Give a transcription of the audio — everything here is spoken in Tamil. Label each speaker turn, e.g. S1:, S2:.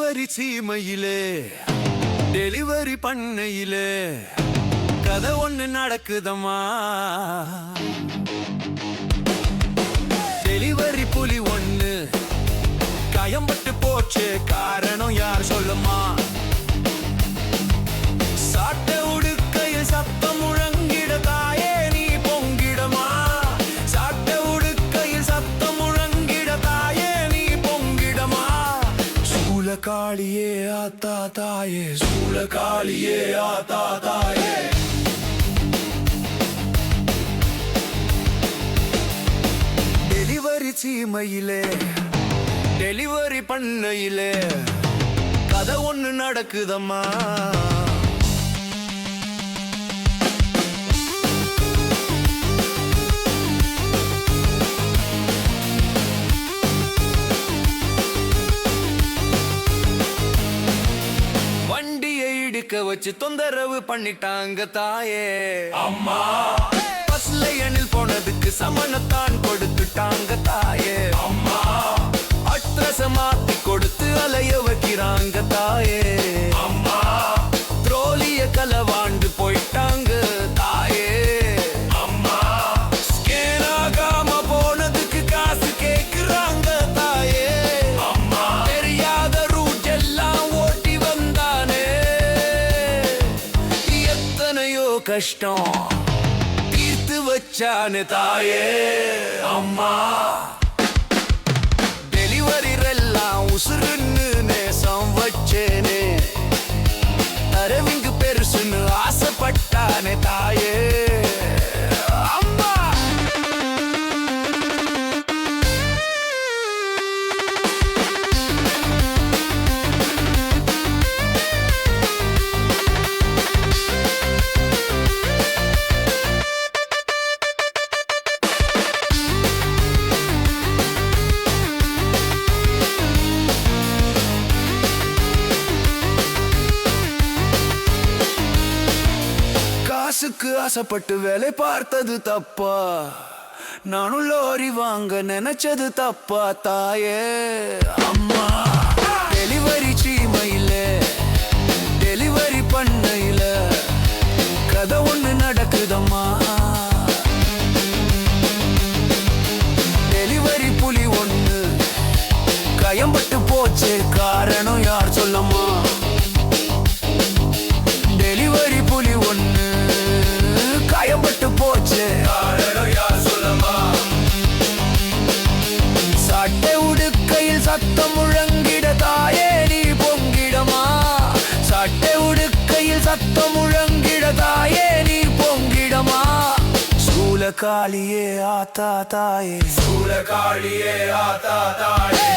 S1: டெலிவரி சீமையிலே டெலிவரி பண்ணையிலே கதை ஒண்ணு நடக்குதம்மா. டெலிவரி புலி ஒண்ணு காயம்பட்டு போச்சு, காரணம் யார் சொல்லுமா? சாட்டை உடுக்கையில் சத்தம் முழங்கிட தாயே நீ பொங்கிடமா. சாட்டை உடுக்கையில் சத்தம் முழங்கிட தாயே நீ பொங்கிடமா. சூலகாளியே ஆத்தா தாயே, சூலகாளியே ஆத்தா தாயே. டெலிவரி சீமையிலே டெலிவரி பண்ணையிலே கதை ஒண்ணு நடக்குதம்மா. வண்டியை இடிக்க வச்சு தொந்தரவு பண்ணிட்டாங்க தாயே அம்மா. பஸ்ல எண்ணில் போனதுக்கு சமணத்தான் கொடுத்துட்டாங்க தாயே அம்மா. அட்ரஸ மாத்தி கொடுத்து அலைய வைக்கிறாங்க தாயே அம்மா. ட்ரோலிய களவாண்டு போயிட்டாங்க தாயே அம்மா. ஸ்கேன் ஆகாம போனதுக்கு காசு கேக்குறாங்க தாயே அம்மா. தெரியாத ரூட் எல்லாம் ஓட்டி வந்தானே, எத்தனையோ கஷ்டம் தீர்த்து வச்சானே தாயே அம்மா. டெலிவரிரெல்லாம் உசுருன்னு நேசம் வச்சேனே, அரவிங்கு பெருசுன்னு ஆசைப்பட்டானே தாயே அம்மா. காசுக்கு ஆசைப்பட்டு வேலை பார்த்தது தப்பா? நானும் லோரி வாங்க நினைச்சது தப்பா தாயே அம்மா. டெலிவரி சீமையில டெலிவரி பண்ணையில கதை ஒண்ணு நடக்குதம்மா. டெலிவரி புலி ஒண்ணு காயம்பட்டு போச்சு, காரணம் யார் சொல்லம்மா? டெலிவரி புலி ஒண்ணு காயம்பட்டு போச்சு, காரணம் யார் சொல்லம்மா? சாட்டை உடுக்கையில் சத்தம் முழங்கிட தாயே நீ பொங்கிடமா. சாட்டை உடுக்கையில் சத்தம் முழங்கிட தாயே நீ பொங்கிடமா. சூலகாளியே ஆத்தா தாயே, சூலகாளியே ஆத்தா தாயே.